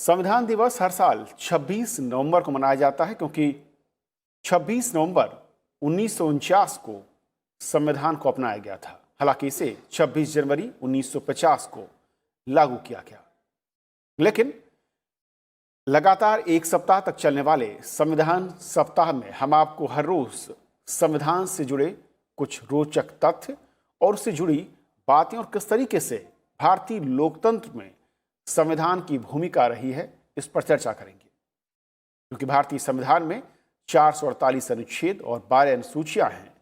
संविधान दिवस हर साल 26 नवंबर को मनाया जाता है क्योंकि 26 नवंबर 1949 को संविधान को अपनाया गया था। हालांकि इसे 26 जनवरी 1950 को लागू किया गया। लेकिन लगातार एक सप्ताह तक चलने वाले संविधान सप्ताह में हम आपको हर रोज संविधान से जुड़े कुछ रोचक तथ्य और उससे जुड़ी बातें और किस तरीके से भारतीय लोकतंत्र में संविधान की भूमिका रही है इस पर चर्चा करेंगे। क्योंकि भारतीय संविधान में 448 अनुच्छेद और 12 अनुसूचियां हैं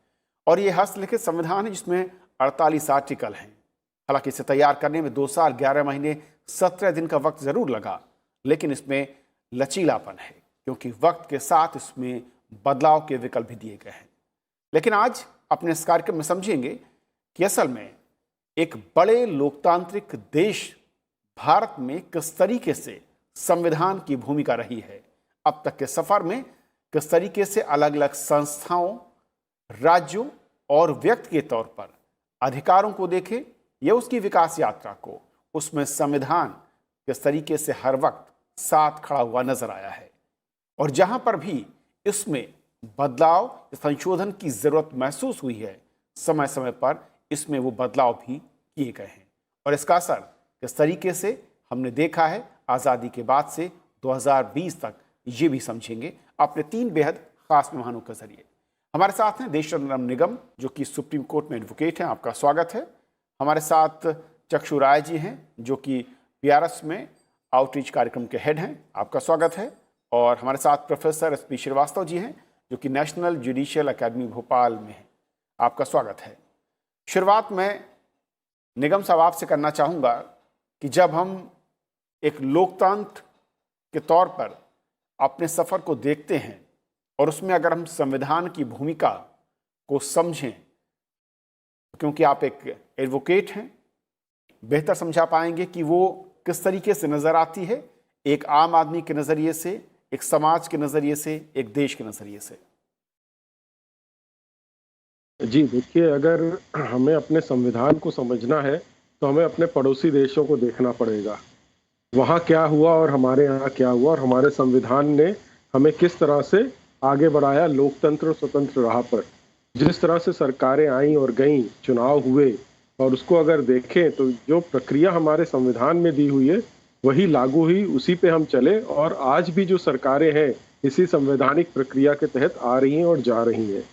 और ये हस्तलिखित संविधान है जिसमें 48 आर्टिकल हैं। हालांकि इसे तैयार करने में 2 साल 11 महीने 17 दिन का वक्त जरूर लगा, लेकिन इसमें लचीलापन है क्योंकि वक्त के साथ इसमें बदलाव के विकल्प भी दिए गए हैं। लेकिन आज अपने इस कार्यक्रम में समझेंगे कि असल में एक बड़े लोकतांत्रिक देश भारत में किस तरीके से संविधान की भूमिका रही है। अब तक के सफर में किस तरीके से अलग अलग संस्थाओं, राज्यों और व्यक्ति के तौर पर अधिकारों को देखें या उसकी विकास यात्रा को, उसमें संविधान किस तरीके से हर वक्त साथ खड़ा हुआ नजर आया है। और जहां पर भी इसमें बदलाव, संशोधन की जरूरत महसूस हुई है, समय समय पर इसमें वो बदलाव भी किए गए हैं। और इसका असर किस तरीके से हमने देखा है आज़ादी के बाद से 2020 तक, ये भी समझेंगे अपने 3 बेहद खास मेहमानों के जरिए। हमारे साथ हैं देशरत्न निगम जो कि सुप्रीम कोर्ट में एडवोकेट हैं, आपका स्वागत है। हमारे साथ चक्षु राय जी हैं जो कि PRS में आउटरीच कार्यक्रम के हेड हैं, आपका स्वागत है। और हमारे साथ प्रोफेसर SP श्रीवास्तव जी हैं जो कि नेशनल जुडिशियल अकेडमी भोपाल में हैं, आपका स्वागत है। शुरुआत में निगम साहब आपसे करना चाहूँगा कि जब हम एक लोकतंत्र के तौर पर अपने सफ़र को देखते हैं और उसमें अगर हम संविधान की भूमिका को समझें, क्योंकि आप एक एडवोकेट हैं, बेहतर समझा पाएंगे कि वो किस तरीके से नज़र आती है, एक आम आदमी के नज़रिए से, एक समाज के नज़रिए से, एक देश के नज़रिए से। जी देखिए, अगर हमें अपने संविधान को समझना है तो हमें अपने पड़ोसी देशों को देखना पड़ेगा। वहाँ क्या हुआ और हमारे यहाँ क्या हुआ और हमारे संविधान ने हमें किस तरह से आगे बढ़ाया लोकतंत्र और स्वतंत्र राह पर। जिस तरह से सरकारें आईं और गईं, चुनाव हुए, और उसको अगर देखें तो जो प्रक्रिया हमारे संविधान में दी हुई है वही लागू हुई, उसी पे हम चले। और आज भी जो सरकारें हैं इसी संवैधानिक प्रक्रिया के तहत आ रही हैं और जा रही हैं।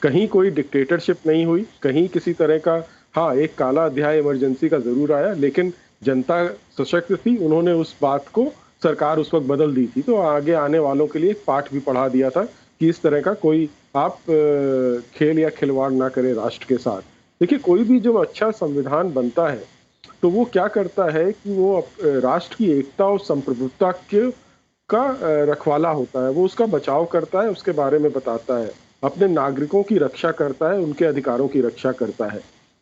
कहीं कोई डिक्टेटरशिप नहीं हुई, कहीं किसी तरह का, हाँ एक काला अध्याय इमरजेंसी का जरूर आया, लेकिन जनता सशक्त थी, उन्होंने उस बात को, सरकार उस वक्त बदल दी थी, तो आगे आने वालों के लिए एक पाठ भी पढ़ा दिया था कि इस तरह का कोई आप खेल या खिलवाड़ ना करें राष्ट्र के साथ। देखिए, कोई भी जो अच्छा संविधान बनता है तो वो क्या करता है कि वो राष्ट्र की एकता और संप्रभुता का रखवाला होता है, वो उसका बचाव करता है, उसके बारे में बताता है, अपने नागरिकों की रक्षा करता है, उनके अधिकारों की रक्षा करता है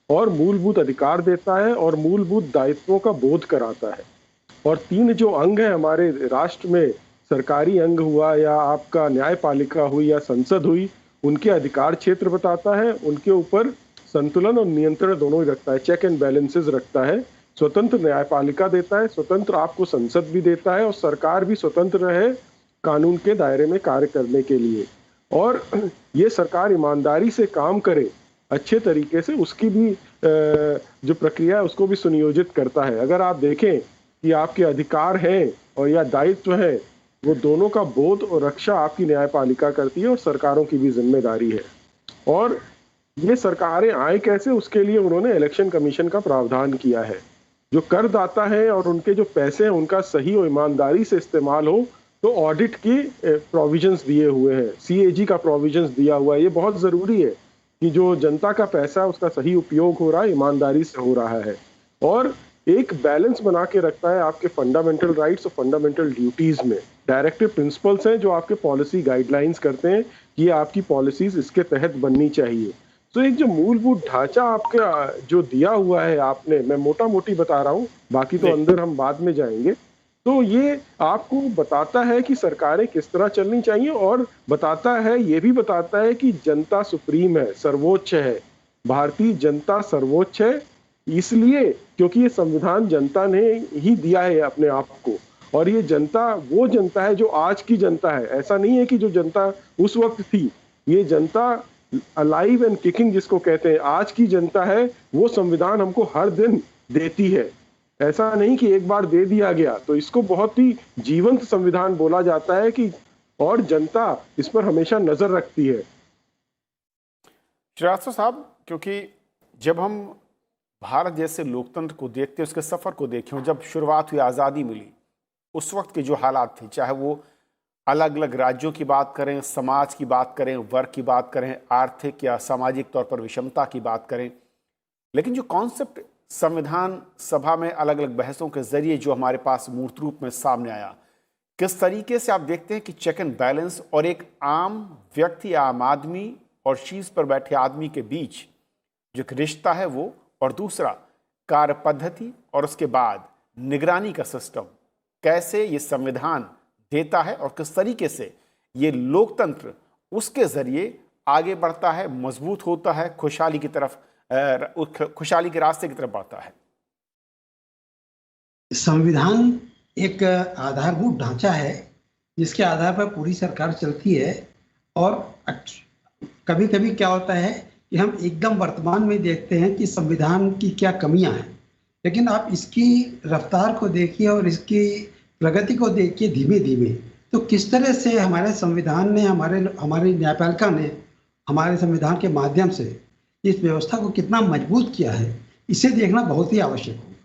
और मूलभूत अधिकार देता है और मूलभूत दायित्वों का बोध कराता है। और 3 जो अंग हैं हमारे राष्ट्र में, सरकारी अंग हुआ या आपका न्यायपालिका हुई या संसद हुई, उनके अधिकार क्षेत्र बताता है, उनके ऊपर संतुलन और नियंत्रण दोनों ही रखता है, चेक एंड बैलेंसेस रखता है। स्वतंत्र न्यायपालिका देता है, स्वतंत्र आपको संसद भी देता है और सरकार भी स्वतंत्र रहे कानून के दायरे में कार्य करने के लिए। और ये सरकार ईमानदारी से काम करे, अच्छे तरीके से, उसकी भी जो प्रक्रिया है उसको भी सुनियोजित करता है। अगर आप देखें कि आपके अधिकार हैं और या दायित्व है, वो दोनों का बोध और रक्षा आपकी न्यायपालिका करती है और सरकारों की भी जिम्मेदारी है। और ये सरकारें आए कैसे, उसके लिए उन्होंने इलेक्शन कमीशन का प्रावधान किया है। जो करदाता है और उनके जो पैसे हैं उनका सही और ईमानदारी से इस्तेमाल हो, तो ऑडिट की प्रोविजंस दिए हुए हैं, CAG का प्रोविजंस दिया हुआ है। ये बहुत ज़रूरी है कि जो जनता का पैसा है उसका सही उपयोग हो रहा है, ईमानदारी से हो रहा है। और एक बैलेंस बना के रखता है आपके फंडामेंटल राइट्स और फंडामेंटल ड्यूटीज़ में। डायरेक्टिव प्रिंसिपल्स हैं जो आपके पॉलिसी गाइडलाइंस करते हैं कि आपकी पॉलिसीज़ इसके तहत बननी चाहिए। तो एक जो मूलभूत ढांचा आपका जो दिया हुआ है आपने, मैं मोटा मोटी बता रहा हूँ, बाकी तो अंदर हम बाद में जाएंगे, तो ये आपको बताता है कि सरकारें किस तरह चलनी चाहिए और बताता है, ये भी बताता है कि जनता सुप्रीम है, सर्वोच्च है, भारतीय जनता सर्वोच्च है, इसलिए क्योंकि ये संविधान जनता ने ही दिया है अपने आप को। और ये जनता वो जनता है जो आज की जनता है, ऐसा नहीं है कि जो जनता उस वक्त थी। ये जनता अलाइव एंड किकिंग जिसको कहते हैं, आज की जनता है। वो संविधान हमको हर दिन देती है, ऐसा नहीं कि एक बार दे दिया गया। तो इसको बहुत ही जीवंत संविधान बोला जाता है कि, और जनता इस पर हमेशा नजर रखती है। श्रीवास्तव साहब, क्योंकि जब हम भारत जैसे लोकतंत्र को देखते हैं, उसके सफ़र को देखें, और जब शुरुआत हुई, आज़ादी मिली, उस वक्त के जो हालात थे, चाहे वो अलग अलग राज्यों की बात करें, समाज की बात करें, वर्ग की बात करें, आर्थिक या सामाजिक तौर पर विषमता की बात करें, लेकिन जो कॉन्सेप्ट संविधान सभा में अलग अलग बहसों के जरिए जो हमारे पास मूर्त रूप में सामने आया, किस तरीके से आप देखते हैं कि चेक एंड बैलेंस और एक आम व्यक्ति, आम आदमी और शीर्ष पर बैठे आदमी के बीच जो एक रिश्ता है वो, और दूसरा कार्य पद्धति और उसके बाद निगरानी का सिस्टम, कैसे ये संविधान देता है और किस तरीके से ये लोकतंत्र उसके जरिए आगे बढ़ता है, मजबूत होता है, खुशहाली की तरफ, खुशहाली के रास्ते की तरफ बढ़ता है। संविधान एक आधारभूत ढांचा है जिसके आधार पर पूरी सरकार चलती है। और कभी कभी क्या होता है कि हम एकदम वर्तमान में देखते हैं कि संविधान की क्या कमियां हैं, लेकिन आप इसकी रफ्तार को देखिए और इसकी प्रगति को देखिए धीमे धीमे, तो किस तरह से हमारे संविधान ने, हमारी न्यायपालिका ने हमारे संविधान के माध्यम से इस व्यवस्था को कितना मजबूत किया है, इसे देखना बहुत ही आवश्यक है।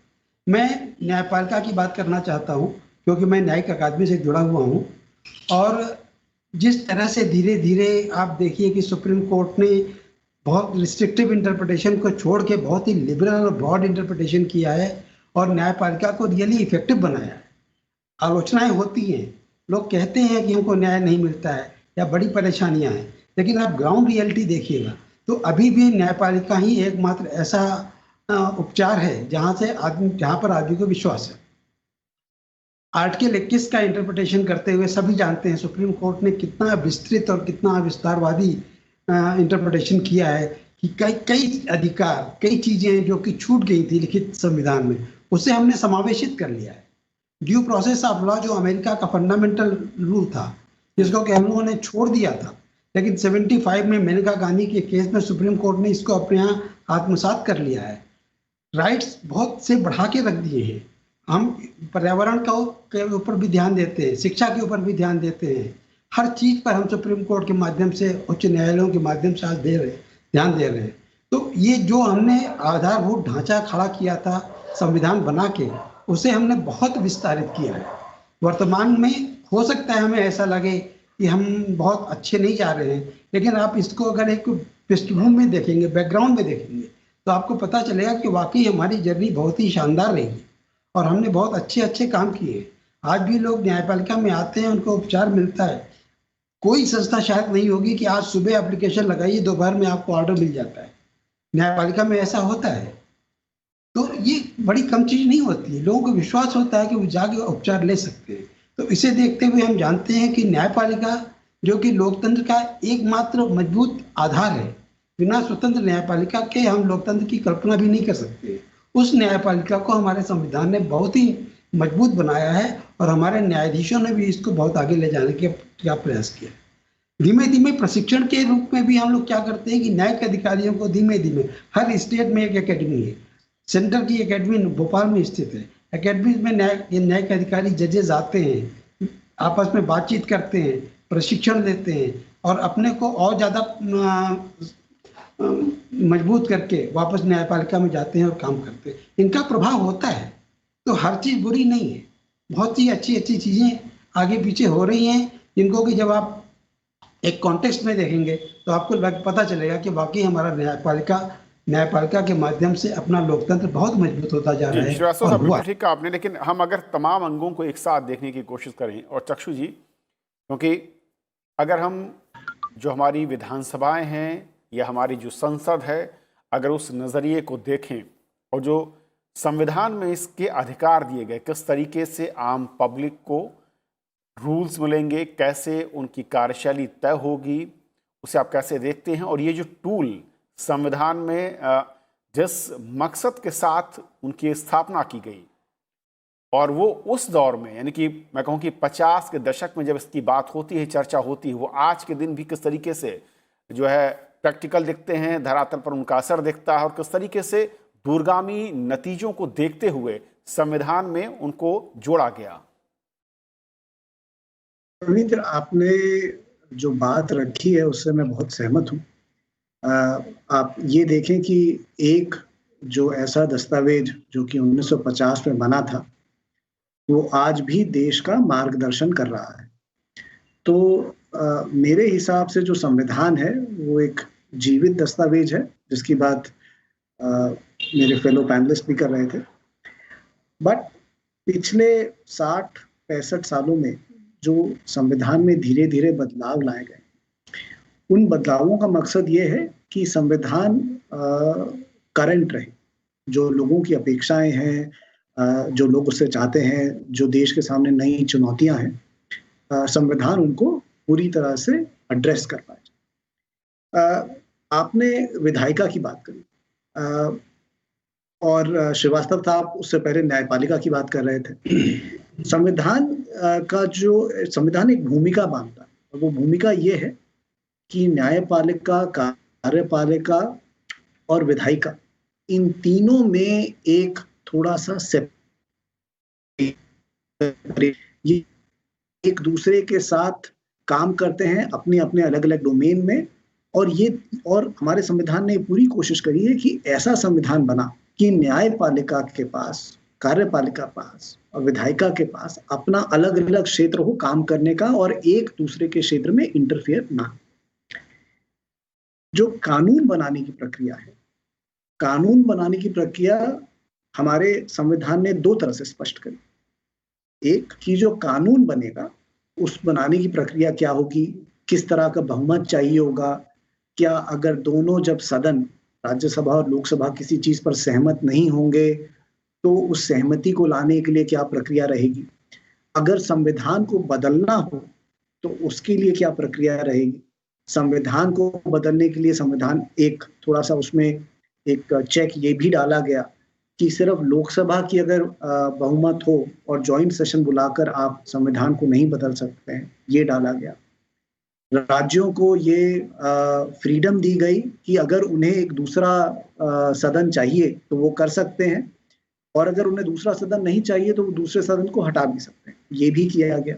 मैं न्यायपालिका की बात करना चाहता हूं क्योंकि मैं न्यायिक अकादमी से जुड़ा हुआ हूं, और जिस तरह से धीरे धीरे आप देखिए कि सुप्रीम कोर्ट ने बहुत रिस्ट्रिक्टिव इंटरप्रिटेशन को छोड़ के बहुत ही लिबरल और ब्रॉड इंटरप्रिटेशन किया है और न्यायपालिका को रियली इफेक्टिव बनाया है। आलोचनाएं होती हैं, लोग कहते हैं कि हमको न्याय नहीं मिलता है या बड़ी परेशानियां हैं, लेकिन आप ग्राउंड रियलिटी देखिएगा तो अभी भी न्यायपालिका ही एकमात्र ऐसा उपचार है जहां पर आदमी को विश्वास है। आर्टिकल 21 का इंटरप्रिटेशन करते हुए सभी जानते हैं सुप्रीम कोर्ट ने कितना विस्तृत और कितना विस्तारवादी इंटरप्रिटेशन किया है कि कई अधिकार, कई चीजें जो कि छूट गई थी लिखित संविधान में, उसे हमने समावेशित कर लिया है। ड्यू प्रोसेस ऑफ लॉ जो अमेरिका का फंडामेंटल रूल था, जिसको कि हम लोगों ने छोड़ दिया था, लेकिन 75 में मेनका गांधी के केस में सुप्रीम कोर्ट ने इसको अपने यहाँ आत्मसात कर लिया है। राइट्स बहुत से बढ़ा के रख दिए हैं। हम पर्यावरण के ऊपर भी ध्यान देते हैं, शिक्षा के ऊपर भी ध्यान देते हैं, हर चीज पर हम सुप्रीम कोर्ट के माध्यम से, उच्च न्यायालयों के माध्यम से आज ध्यान दे रहे हैं। तो ये जो हमने आधारभूत ढांचा खड़ा किया था संविधान बना के, उसे हमने बहुत विस्तारित किया है। वर्तमान में हो सकता है हमें ऐसा लगे कि हम बहुत अच्छे नहीं जा रहे हैं, लेकिन आप इसको अगर एक पृष्ठभूमि में देखेंगे, बैकग्राउंड में देखेंगे, तो आपको पता चलेगा कि वाकई हमारी जर्नी बहुत ही शानदार रही है और हमने बहुत अच्छे अच्छे काम किए। आज भी लोग न्यायपालिका में आते हैं, उनको उपचार मिलता है। कोई संस्था शायद नहीं होगी कि आज सुबह एप्लीकेशन लगाइए, दोपहर में आपको ऑर्डर मिल जाता है। न्यायपालिका में ऐसा होता है। तो ये बड़ी कम चीज नहीं होती है, लोगों को विश्वास होता है कि वो जाके उपचार ले सकते हैं। तो इसे देखते हुए हम जानते हैं कि न्यायपालिका जो कि लोकतंत्र का एकमात्र मजबूत आधार है, बिना स्वतंत्र न्यायपालिका के हम लोकतंत्र की कल्पना भी नहीं कर सकते। उस न्यायपालिका को हमारे संविधान ने बहुत ही मजबूत बनाया है और हमारे न्यायाधीशों ने भी इसको बहुत आगे ले जाने का प्रयास किया। धीमे धीमे प्रशिक्षण के रूप में भी हम लोग क्या करते हैं कि न्यायिक अधिकारियों को धीमे धीमे, हर स्टेट में एक एकेडमी है, सेंटर की एकेडमी भोपाल में स्थित है। एकेडमी में न्यायिक अधिकारी जजेस आते हैं, आपस में बातचीत करते हैं, प्रशिक्षण देते हैं और अपने को और ज़्यादा मजबूत करके वापस न्यायपालिका में जाते हैं और काम करते हैं। इनका प्रभाव होता है, तो हर चीज़ बुरी नहीं है, बहुत ही अच्छी अच्छी चीज़ें आगे पीछे हो रही हैं, जिनको कि जब आप एक कॉन्टेक्स्ट में देखेंगे तो आपको पता चलेगा कि वाकई हमारा न्यायपालिका के माध्यम से अपना लोकतंत्र बहुत मजबूत होता जा रहा है। श्रीवास्तव साहब, बिल्कुल ठीक कहा आपने, लेकिन हम अगर तमाम अंगों को एक साथ देखने की कोशिश करें, और चक्षु जी, क्योंकि अगर हम जो हमारी विधानसभाएं हैं या हमारी जो संसद है, अगर उस नज़रिए को देखें और जो संविधान में इसके अधिकार दिए गए, किस तरीके से आम पब्लिक को रूल्स मिलेंगे, कैसे उनकी कार्यशैली तय होगी, उसे आप कैसे देखते हैं? और ये जो टूल संविधान में जिस मकसद के साथ उनकी स्थापना की गई, और वो उस दौर में, यानी कि मैं कहूँ कि 50 के दशक में जब इसकी बात होती है, चर्चा होती है, वो आज के दिन भी किस तरीके से जो है प्रैक्टिकल दिखते हैं, धरातल पर उनका असर दिखता है, और किस तरीके से दूरगामी नतीजों को देखते हुए संविधान में उनको जोड़ा गया। रविंद्र, आपने जो बात रखी है उससे मैं बहुत सहमत हूँ। आप ये देखें कि एक जो ऐसा दस्तावेज जो कि 1950 में बना था, वो आज भी देश का मार्गदर्शन कर रहा है। तो मेरे हिसाब से जो संविधान है वो एक जीवित दस्तावेज है, जिसकी बात मेरे फेलो पैनलिस्ट भी कर रहे थे। बट पिछले 60-65 सालों में जो संविधान में धीरे धीरे बदलाव लाए गए, उन बदलावों का मकसद ये है कि संविधान करंट रहे, जो लोगों की अपेक्षाएं हैं, जो लोग उससे चाहते हैं, जो देश के सामने नई चुनौतियां हैं, संविधान उनको पूरी तरह से एड्रेस कर पाए। आपने विधायिका की बात करी और श्रीवास्तव साहब उससे पहले न्यायपालिका की बात कर रहे थे। संविधान एक भूमिका बांधता है, और वो भूमिका ये है कि न्यायपालिका, कार्यपालिका और विधायिका, इन तीनों में एक थोड़ा सा ये एक दूसरे के साथ काम करते हैं अपने अपने अलग अलग डोमेन में। और हमारे संविधान ने पूरी कोशिश करी है कि ऐसा संविधान बना कि न्यायपालिका के पास, कार्यपालिका पास और विधायिका के पास अपना अलग अलग क्षेत्र हो काम करने का, और एक दूसरे के क्षेत्र में इंटरफेयर ना। जो कानून बनाने की प्रक्रिया है, कानून बनाने की प्रक्रिया हमारे संविधान ने दो तरह से स्पष्ट करी। एक कि जो कानून बनेगा उस बनाने की प्रक्रिया क्या होगी, किस तरह का बहुमत चाहिए होगा, क्या अगर दोनों जब सदन, राज्यसभा और लोकसभा किसी चीज पर सहमत नहीं होंगे तो उस सहमति को लाने के लिए क्या प्रक्रिया रहेगी, अगर संविधान को बदलना हो तो उसके लिए क्या प्रक्रिया रहेगी। संविधान को बदलने के लिए संविधान एक थोड़ा सा उसमें एक चेक ये भी डाला गया कि सिर्फ लोकसभा की अगर बहुमत हो और जॉइंट सेशन बुलाकर आप संविधान को नहीं बदल सकते हैं, ये डाला गया। राज्यों को ये फ्रीडम दी गई कि अगर उन्हें एक दूसरा सदन चाहिए तो वो कर सकते हैं, और अगर उन्हें दूसरा सदन नहीं चाहिए तो वो दूसरे सदन को हटा भी सकते हैं, ये भी किया गया।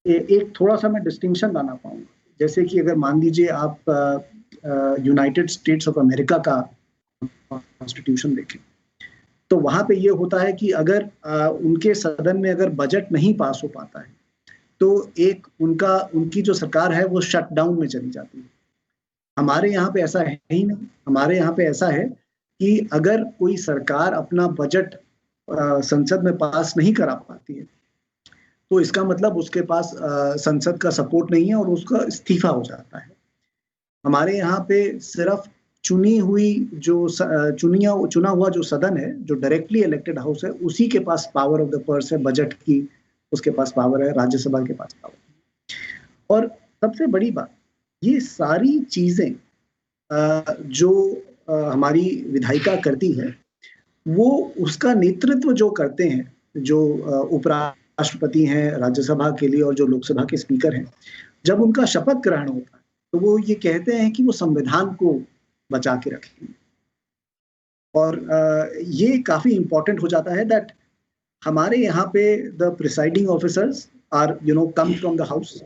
एक थोड़ा सा मैं डिस्टिंक्शन लाना पाऊंगा, जैसे कि अगर मान लीजिए आप यूनाइटेड स्टेट्स ऑफ अमेरिका का कॉन्स्टिट्यूशन देखें, तो वहां पे ये होता है कि अगर उनके सदन में अगर बजट नहीं पास हो पाता है तो उनकी जो सरकार है वो शट डाउन में चली जाती है। हमारे यहाँ पे ऐसा है ही नहीं। हमारे यहाँ पे ऐसा है कि अगर कोई सरकार अपना बजट संसद में पास नहीं करा पाती है तो इसका मतलब उसके पास संसद का सपोर्ट नहीं है और उसका इस्तीफा हो जाता है। हमारे यहाँ पे सिर्फ चुना हुआ जो सदन है, जो डायरेक्टली इलेक्टेड हाउस है, उसी के पास पावर ऑफ द पर्स है, बजट की उसके पास पावर है, राज्यसभा के पास पावर है। और सबसे बड़ी बात, ये सारी चीजें जो हमारी विधायिका करती है, वो उसका नेतृत्व जो करते हैं, जो उपराष्ट्रपति हैं राज्यसभा के लिए और जो लोकसभा के स्पीकर हैं, जब उनका शपथ ग्रहण होता है तो वो ये कहते हैं कि वो संविधान को बचा के रखेंगे। और ये काफी इंपॉर्टेंट हो जाता है दैट हमारे यहाँ पे the presiding officers are come from the house.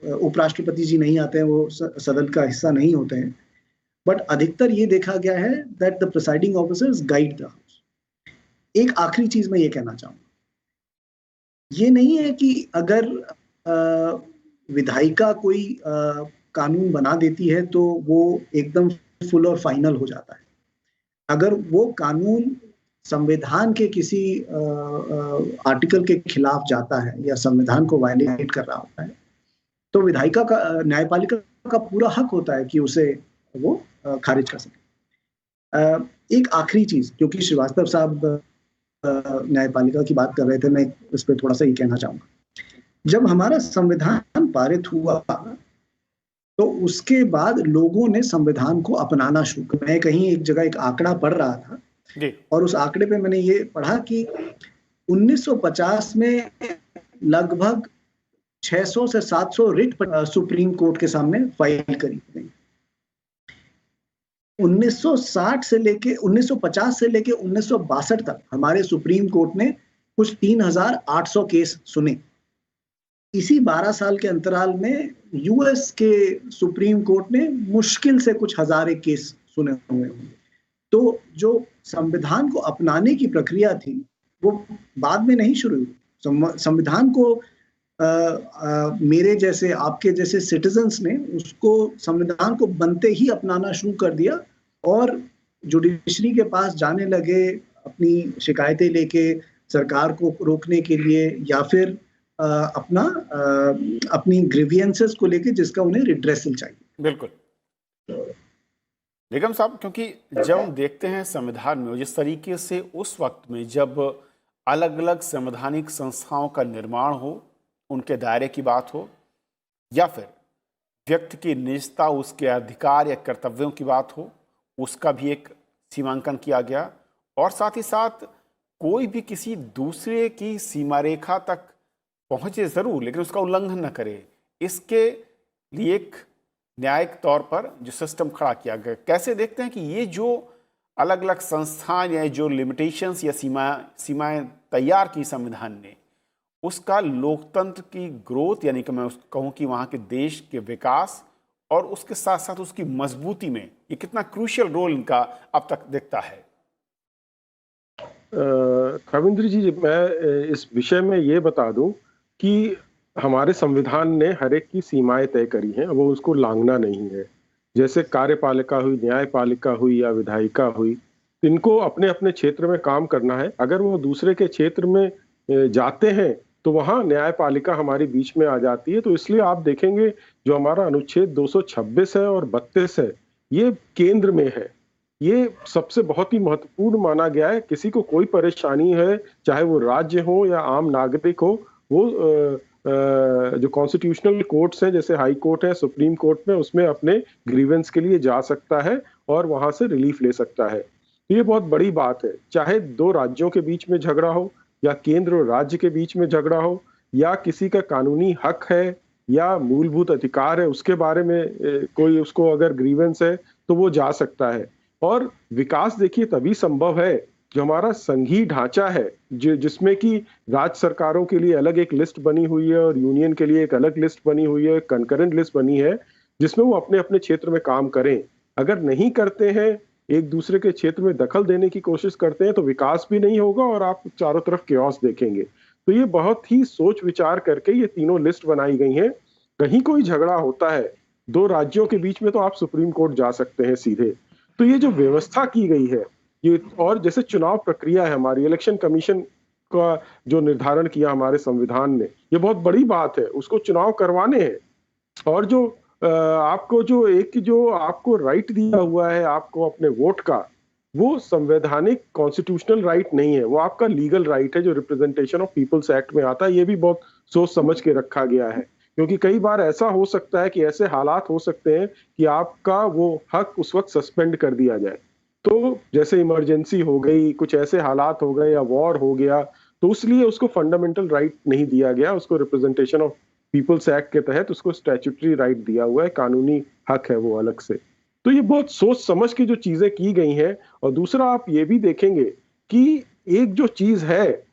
उपराष्ट्रपति जी नहीं आते हैं, वो सदन का हिस्सा नहीं होते हैं, बट अधिकतर ये देखा गया है that the presiding officers guide the house. एक आखिरी चीज मैं ये कहना चाहूंगा, ये नहीं है कि अगर विधायिका कोई कानून बना देती है तो वो एकदम फुल और फाइनल हो जाता है। अगर वो कानून संविधान के किसी आर्टिकल के खिलाफ जाता है या संविधान को वायलेट कर रहा होता है तो विधायिका का, न्यायपालिका का पूरा हक होता है कि उसे वो खारिज कर सके। एक आखिरी चीज, क्योंकि श्रीवास्तव साहब न्यायपालिका की बात कर रहे थे, मैं इस पर थोड़ा सा ये कहना चाहूंगा। जब हमारा संविधान पारित हुआ तो उसके बाद लोगों ने संविधान को अपनाना शुरू किया। मैं कहीं एक जगह एक आंकड़ा पढ़ रहा था और उस आंकड़े पे मैंने ये पढ़ा कि 1950 में लगभग 600 से 700 रिट सुप्रीम कोर्ट के सामने फाइल करी गई। 1950 से लेके 1962 तक हमारे सुप्रीम कोर्ट ने कुछ 3800 केस सुने। इसी 12 साल के अंतराल में यूएस के सुप्रीम कोर्ट ने मुश्किल से कुछ हजारे केस सुने हुए होंगे। तो जो संविधान को अपनाने की प्रक्रिया थी वो बाद में नहीं शुरू हुई। संविधान को मेरे जैसे आपके जैसे सिटीजन्स ने उसको संविधान को बनते ही अपनाना शुरू कर दिया और जुडिशरी के पास जाने लगे अपनी शिकायतें लेके सरकार को रोकने के लिए या फिर अपनी ग्रीवियंसेस को लेके जिसका उन्हें रिड्रेसल चाहिए। बिल्कुल बेगम साहब, क्योंकि जब हम देखते हैं संविधान में जिस तरीके से उस वक्त में जब अलग अलग संवैधानिक संस्थाओं का निर्माण हो, उनके दायरे की बात हो या फिर व्यक्ति की निजता, उसके अधिकार या कर्तव्यों की बात हो, उसका भी एक सीमांकन किया गया और साथ ही साथ कोई भी किसी दूसरे की सीमा रेखा तक पहुंचे जरूर लेकिन उसका उल्लंघन न करे, इसके लिए एक न्यायिक तौर पर जो सिस्टम खड़ा किया गया। कैसे देखते हैं कि ये जो अलग अलग संस्थान या जो लिमिटेशंस या सीमाएं तैयार की संविधान ने, उसका लोकतंत्र की ग्रोथ यानी कि मैं कहूँ कि वहाँ के देश के विकास और उसके साथ साथ उसकी मजबूती में ये कितना क्रूशियल रोल इनका अब तक दिखता है? खविंद्र जी, मैं इस विषय में ये बता दूं कि हमारे संविधान ने हर एक की सीमाएं तय करी हैं, वो उसको लांघना नहीं है। जैसे कार्यपालिका हुई, न्यायपालिका हुई या विधायिका हुई, इनको अपने अपने क्षेत्र में काम करना है। अगर वो दूसरे के क्षेत्र में जाते हैं तो वहाँ न्यायपालिका हमारी बीच में आ जाती है। तो इसलिए आप देखेंगे जो हमारा अनुच्छेद 226 है और 32 है, ये केंद्र में है। ये सबसे बहुत ही महत्वपूर्ण माना गया है। किसी को कोई परेशानी है, चाहे वो राज्य हो या आम नागरिक हो, वो जो कॉन्स्टिट्यूशनल कोर्ट्स हैं जैसे हाई कोर्ट है, सुप्रीम कोर्ट में, उसमें अपने ग्रीवेंस के लिए जा सकता है और वहां से रिलीफ ले सकता है। तो ये बहुत बड़ी बात है। चाहे दो राज्यों के बीच में झगड़ा हो या केंद्र और राज्य के बीच में झगड़ा हो या किसी का कानूनी हक है या मूलभूत अधिकार है, उसके बारे में कोई उसको अगर ग्रीवेंस है तो वो जा सकता है। और विकास देखिए तभी संभव है जो हमारा संघीय ढांचा है, जिसमें कि राज्य सरकारों के लिए अलग एक लिस्ट बनी हुई है और यूनियन के लिए एक अलग लिस्ट बनी हुई है, कंकरेंट लिस्ट बनी है, जिसमें वो अपने अपने क्षेत्र में काम करें। अगर नहीं करते हैं, एक दूसरे के क्षेत्र में दखल देने की कोशिश करते हैं, तो विकास भी नहीं होगा और आप चारों तरफ केओस देखेंगे। तो ये बहुत ही सोच विचार करके ये तीनों लिस्ट बनाई गई हैं। कहीं कोई झगड़ा होता है दो राज्यों के बीच में तो आप सुप्रीम कोर्ट जा सकते हैं सीधे। तो ये जो व्यवस्था की गई है ये, और जैसे चुनाव प्रक्रिया है हमारी, इलेक्शन कमीशन का जो निर्धारण किया हमारे संविधान ने, ये बहुत बड़ी बात है। उसको चुनाव करवाने हैं और जो आपको जो आपको राइट दिया हुआ है आपको अपने वोट का, वो संवैधानिक कॉन्स्टिट्यूशनल राइट नहीं है, वो आपका लीगल राइट है जो रिप्रेजेंटेशन ऑफ पीपल्स एक्ट में आता है। ये भी बहुत सोच समझ के रखा गया है, क्योंकि कई बार ऐसा हो सकता है कि ऐसे हालात हो सकते हैं कि आपका वो हक उस वक्त सस्पेंड कर दिया जाए। तो जैसे इमरजेंसी हो गई, कुछ ऐसे हालात हो गए या वॉर हो गया, तो इसलिए उसको फंडामेंटल राइट नहीं दिया गया, उसको रिप्रेजेंटेशन ऑफ पीपल्स एक्ट के तहत उसको स्टैट्यूटरी राइट दिया हुआ है, कानूनी हक है वो अलग से। तो ये बहुत सोच समझ के जो चीजें की गई हैं। और दूसरा आप ये भी देखेंगे कि एक जो चीज है,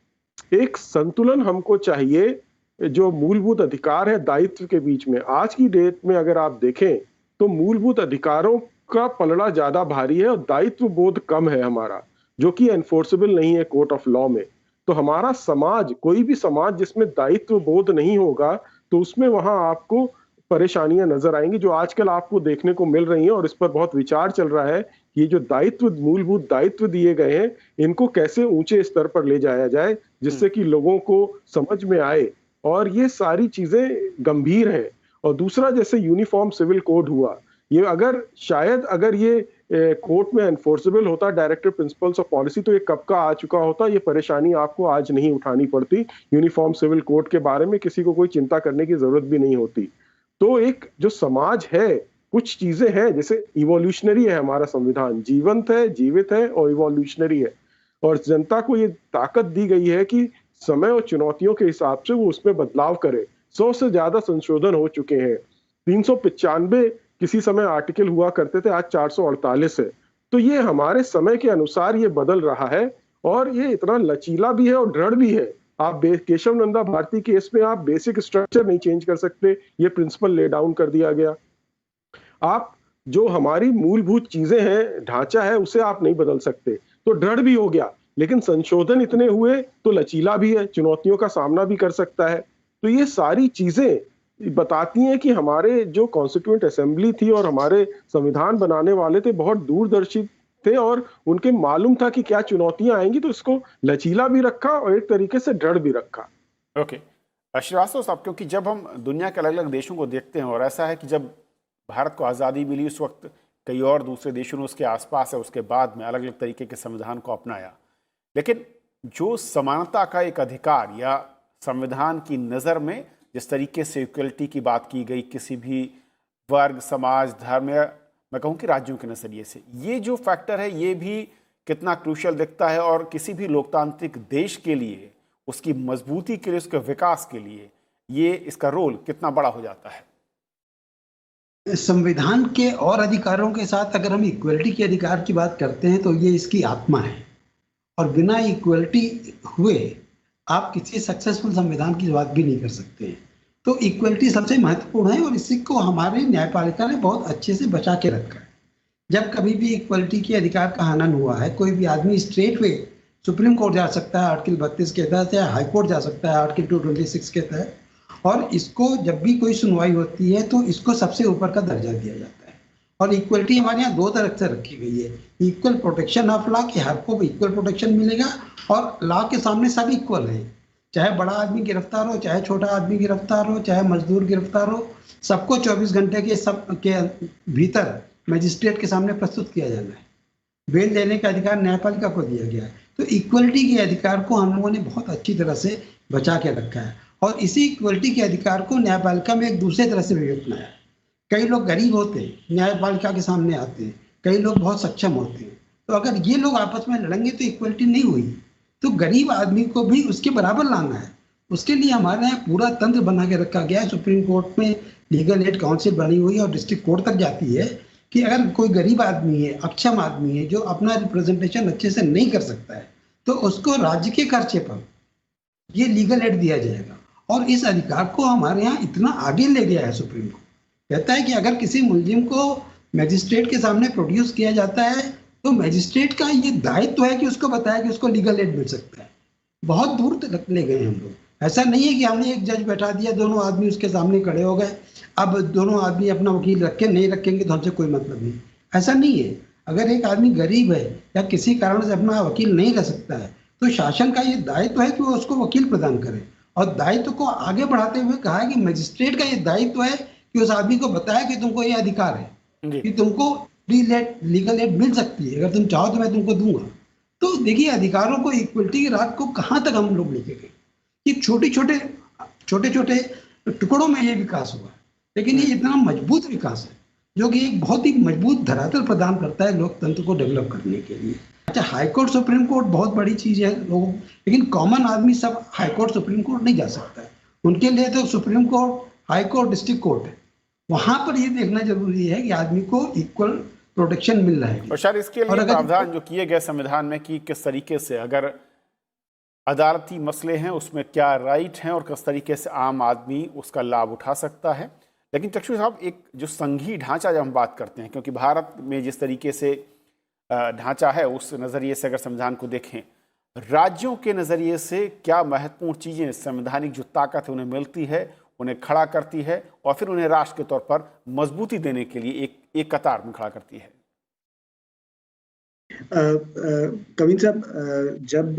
एक संतुलन हमको चाहिए जो मूलभूत अधिकार है दायित्व के बीच में। आज की डेट में अगर आप देखें तो मूलभूत अधिकारों का पलड़ा ज्यादा भारी है और दायित्व बोध कम है हमारा, जो कि एनफोर्सेबल नहीं है कोर्ट ऑफ लॉ में। तो हमारा समाज, कोई भी समाज जिसमें दायित्व बोध नहीं होगा, तो उसमें वहां आपको परेशानियां नजर आएंगी, जो आजकल आपको देखने को मिल रही हैं। और इस पर बहुत विचार चल रहा है कि ये जो दायित्व, मूलभूत दायित्व दिए गए हैं, इनको कैसे ऊंचे स्तर पर ले जाया जाए, जिससे कि लोगों को समझ में आए। और ये सारी चीजें गंभीर हैं। और दूसरा, जैसे यूनिफॉर्म सिविल कोड हुआ, ये अगर ये कोर्ट में एनफोर्सेबल होता, डायरेक्टिव प्रिंसिपल्स ऑफ पॉलिसी, तो ये कब का आ चुका होता। ये परेशानी आपको आज नहीं उठानी पड़ती। यूनिफॉर्म सिविल कोड के बारे में किसी को कोई चिंता करने की जरूरत भी नहीं होती। तो एक जो समाज है, कुछ चीजें हैं, जैसे इवोल्यूशनरी है हमारा संविधान, जीवंत है, जीवित है और इवोल्यूशनरी है। और जनता को ये ताकत दी गई है कि समय और चुनौतियों के हिसाब से वो उसमें बदलाव करे। 100 से ज्यादा संशोधन हो चुके हैं। 395 किसी समय आर्टिकल हुआ करते थे, आज 448 है। तो ये हमारे समय के अनुसार ये बदल रहा है और ये इतना लचीला भी है और दृढ़ भी है। आप केशव नंदा भारती केस में आप बेसिक स्ट्रक्चर नहीं चेंज कर सकते, ये प्रिंसिपल ले डाउन कर दिया गया। आप जो हमारी मूलभूत चीजें हैं, ढांचा है, उसे आप नहीं बदल सकते, तो दृढ़ भी हो गया। लेकिन संशोधन इतने हुए तो लचीला भी है, चुनौतियों का सामना भी कर सकता है। तो ये सारी चीजें बताती हैं कि हमारे जो कॉन्स्टिट्यूएंट असेंबली थी और हमारे संविधान बनाने वाले थे बहुत दूरदर्शी थे और उनके मालूम था कि क्या चुनौतियां आएंगी, तो इसको लचीला भी रखा और एक तरीके से दृढ़ भी रखा। ओके श्रीवास्तव साहब, क्योंकि जब हम दुनिया के अलग अलग देशों को देखते हैं और ऐसा है कि जब भारत को आज़ादी मिली उस वक्त कई और दूसरे देशों ने उसके आसपास है उसके बाद में अलग अलग तरीके के संविधान को अपनाया, लेकिन जो समानता का एक अधिकार या संविधान की नज़र में जिस तरीके से इक्वलिटी की बात की गई किसी भी वर्ग, समाज, धर्म या मैं कहूँ कि राज्यों के नज़रिए से, ये जो फैक्टर है ये भी कितना क्रूशियल दिखता है और किसी भी लोकतांत्रिक देश के लिए, उसकी मजबूती के लिए, उसके विकास के लिए ये इसका रोल कितना बड़ा हो जाता है। संविधान के और अधिकारों के साथ अगर हम इक्वलिटी के अधिकार की बात करते हैं तो ये इसकी आत्मा है और बिना इक्वलिटी हुए आप किसी सक्सेसफुल संविधान की बात भी नहीं कर सकते हैं। तो इक्वलिटी सबसे महत्वपूर्ण है और इसी को हमारी न्यायपालिका ने बहुत अच्छे से बचा के रखा है। जब कभी भी इक्वलिटी के अधिकार का हनन हुआ है, कोई भी आदमी स्ट्रेट वे सुप्रीम कोर्ट जा सकता है आर्टिकल 32 के तहत या हाई कोर्ट जा सकता है आर्टिकल 226 के तहत, और इसको जब भी कोई सुनवाई होती है तो इसको सबसे ऊपर का दर्जा दिया जाता है। और इक्वलिटी हमारे यहाँ दो तरह से रखी गई है, इक्वल प्रोटेक्शन ऑफ लॉ, कि हर को इक्वल प्रोटेक्शन मिलेगा और लॉ के सामने सब इक्वल है, चाहे बड़ा आदमी गिरफ्तार हो, चाहे छोटा आदमी गिरफ्तार हो, चाहे मजदूर गिरफ्तार हो, सबको 24 घंटे के सब के भीतर मजिस्ट्रेट के सामने प्रस्तुत किया जाना है। बेल देने का अधिकार न्यायपालिका को दिया गया है। तो इक्वलिटी के अधिकार को हम लोगों ने बहुत अच्छी तरह से बचा के रखा है और इसी इक्वलिटी के अधिकार को न्यायपालिका में एक दूसरे तरह से भी अपनाया है। कई लोग गरीब होते हैं, न्यायपालिका के सामने आते हैं, कई लोग बहुत सक्षम होते हैं, तो अगर ये लोग आपस में लड़ेंगे तो इक्वलिटी नहीं हुई। तो गरीब आदमी को भी उसके बराबर लाना है, उसके लिए हमारे यहाँ पूरा तंत्र बना के रखा गया है। सुप्रीम कोर्ट में लीगल एड काउंसिल बनी हुई है और डिस्ट्रिक्ट कोर्ट तक जाती है कि अगर कोई गरीब आदमी है, अक्षम आदमी है, जो अपना रिप्रेजेंटेशन अच्छे से नहीं कर सकता है, तो उसको राज्य के खर्चे पर ये लीगल एड दिया जाएगा। और इस अधिकार को हमारे यहाँ इतना आगे ले गया है सुप्रीम कोर्ट, कहता है कि अगर किसी मुलजिम को मैजिस्ट्रेट के सामने प्रोड्यूस किया जाता है तो मैजिस्ट्रेट का ये दायित्व है कि उसको बताया कि उसको लीगल एड मिल सकता है। बहुत दूर तक ले गए हम लोग। ऐसा नहीं है कि हमने एक जज बैठा दिया, दोनों आदमी उसके सामने खड़े हो गए, अब दोनों आदमी अपना वकील रखे, नहीं रखेंगे तो हमसे कोई मतलब नहीं। ऐसा नहीं है। अगर एक आदमी गरीब है या किसी कारण से अपना वकील नहीं रख सकता है तो शासन का ये दायित्व है कि वो उसको वकील प्रदान करे। और दायित्व को आगे बढ़ाते हुए कहा है कि मजिस्ट्रेट का ये दायित्व है कि उस आदमी को बताया कि तुमको ये अधिकार है कि तुमको लीगल एड मिल सकती है, अगर तुम चाहो तो मैं तुमको दूंगा। तो देखिए अधिकारों को, इक्वलिटी की रात को कहाँ तक हम लोग लेके गए। ये छोटे छोटे टुकड़ों में ये विकास हुआ, लेकिन ये इतना मजबूत विकास है जो कि एक बहुत ही मजबूत धरातल प्रदान करता है लोकतंत्र को डेवलप करने के लिए। अच्छा, हाई कोर्ट सुप्रीम कोर्ट बहुत बड़ी चीज है लोगों, लेकिन कॉमन आदमी सब हाई कोर्ट सुप्रीम कोर्ट नहीं जा सकता है। उनके लिए तो supreme court, high court, district court है। वहां पर ये देखना जरूरी है कि आदमी को इक्वल प्रोटेक्शन मिल रहा है। और शायद इसके लिए प्रावधान जो किए गए संविधान में कि किस तरीके से अगर अदालती मसले हैं उसमें क्या राइट हैं और किस तरीके से आम आदमी उसका लाभ उठा सकता है। लेकिन चक्षु साहब, एक जो संघीय ढांचा जब हम बात करते हैं, क्योंकि भारत में जिस तरीके से ढांचा है उस नज़रिए से अगर संविधान को देखें, राज्यों के नज़रिए से क्या महत्वपूर्ण चीज़ें संवैधानिक जो ताकत है उन्हें मिलती है, उन्हें खड़ा करती है और फिर उन्हें राष्ट्र के तौर पर मजबूती देने के लिए एक कतार में खड़ा करती है। कविन साहब, जब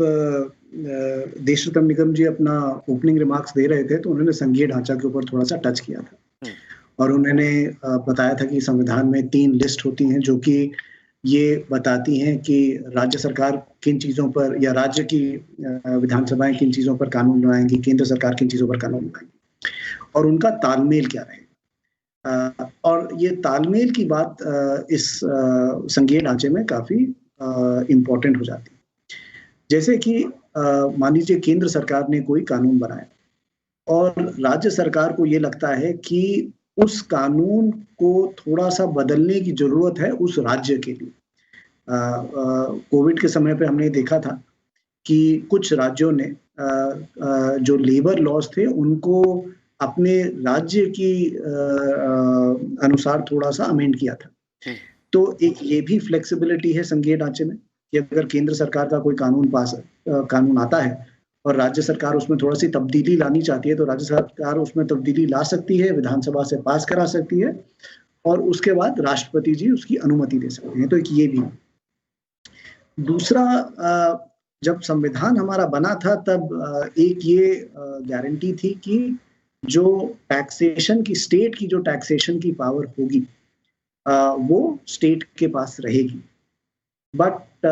देशरत्न निगम जी अपना ओपनिंग रिमार्क्स दे रहे थे तो उन्होंने संघीय ढांचा के ऊपर थोड़ा सा टच किया था और उन्होंने बताया था कि संविधान में 3 लिस्ट होती हैं जो कि ये बताती हैं कि राज्य सरकार किन चीज़ों पर या राज्य की विधानसभाएं किन चीज़ों पर कानून बनाएंगी, केंद्र सरकार किन चीज़ों पर कानून बनाएंगी और उनका तालमेल क्या रहेगा। और ये तालमेल की बात इस संघीय ढांचे में काफ़ी इम्पोर्टेंट हो जाती है। जैसे कि मान लीजिए केंद्र सरकार ने कोई कानून बनाया और राज्य सरकार को ये लगता है कि उस कानून को थोड़ा सा बदलने की जरूरत है उस राज्य के लिए। कोविड के समय पे हमने देखा था कि कुछ राज्यों ने जो लेबर लॉज थे उनको अपने राज्य की अनुसार थोड़ा सा अमेंड किया था। तो एक ये भी फ्लेक्सिबिलिटी है संघीय ढांचे में कि अगर केंद्र सरकार का कोई कानून आता है और राज्य सरकार उसमें थोड़ा सी तब्दीली लानी चाहती है तो राज्य सरकार उसमें तब्दीली ला सकती है, विधानसभा से पास करा सकती है और उसके बाद राष्ट्रपति जी उसकी अनुमति दे सकते हैं। तो एक ये भी। दूसरा, जब संविधान हमारा बना था तब एक ये गारंटी थी कि जो टैक्सेशन की, स्टेट की जो टैक्सेशन की पावर होगी वो स्टेट के पास रहेगी। बट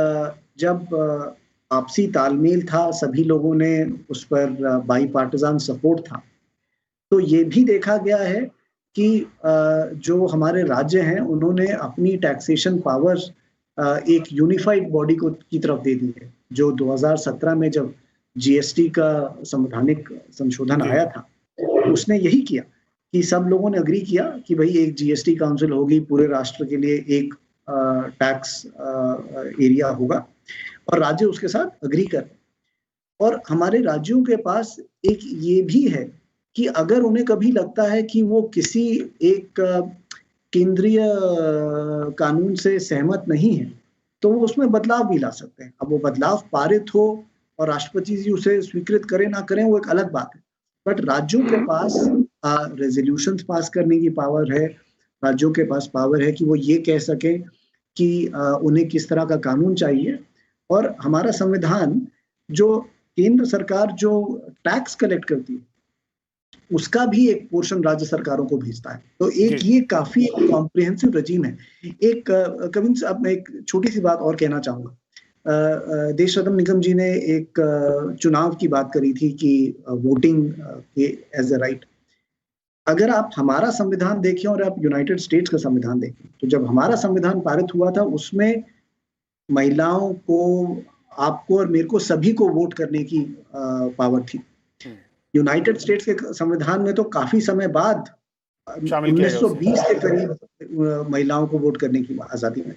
जब आपसी तालमेल था, सभी लोगों ने उस पर बाईपार्टिजान सपोर्ट था, तो ये भी देखा गया है कि जो हमारे राज्य हैं उन्होंने अपनी टैक्सेशन पावर एक यूनिफाइड बॉडी को की तरफ दे दी है। जो 2017 में जब जीएसटी का संवैधानिक संशोधन आया था उसने यही किया कि सब लोगों ने अग्री किया कि भाई एक जीएसटी काउंसिल होगी, पूरे राष्ट्र के लिए एक टैक्स एरिया होगा और राज्य उसके साथ अग्री कर। और हमारे राज्यों के पास एक ये भी है कि अगर उन्हें कभी लगता है कि वो किसी एक केंद्रीय कानून से सहमत नहीं है तो वो उसमें बदलाव भी ला सकते हैं। अब वो बदलाव पारित हो और राष्ट्रपति जी उसे स्वीकृत करें ना करें वो एक अलग बात है, बट राज्यों के पास रेजोल्यूशंस पास करने की पावर है। राज्यों के पास पावर है कि वो ये कह सकें कि उन्हें किस तरह का कानून चाहिए। और हमारा संविधान, जो केंद्र सरकार जो टैक्स कलेक्ट करती है उसका भी एक पोर्शन राज्य सरकारों को भेजता है। तो एक ये काफी कॉम्प्रिहेंसिव रजीम है। एक कविंद्र साहब, मैं एक छोटी सी बात और कहना चाहूंगा। देश रत्न निगम जी ने एक चुनाव की बात करी थी कि वोटिंग एज अ राइट। अगर आप हमारा संविधान देखें और आप यूनाइटेड स्टेट्स का संविधान देखें तो जब हमारा संविधान पारित हुआ था उसमें महिलाओं को, आपको और मेरे को, सभी को वोट करने की पावर थी। यूनाइटेड स्टेट्स के संविधान में तो काफी समय बाद 1920 के करीब महिलाओं को वोट करने की आजादी मिली।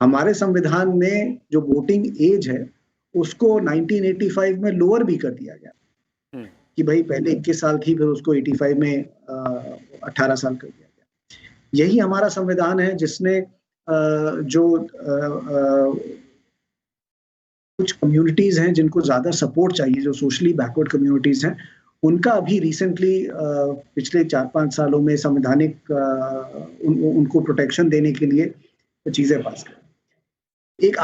हमारे संविधान में जो वोटिंग एज है उसको 1985 में लोअर भी कर दिया गया कि भाई पहले 21 साल थी, फिर उसको 85 में 18 साल कर दिया गया। यही हमारा संविधान है जिसने जो कुछ कम्युनिटीज हैं जिनको ज्यादा सपोर्ट चाहिए, जो सोशली बैकवर्ड कम्युनिटीज हैं, उनका अभी रिसेंटली पिछले 4-5 सालों में संवैधानिक उनको प्रोटेक्शन देने के लिए चीजें पास करें। एक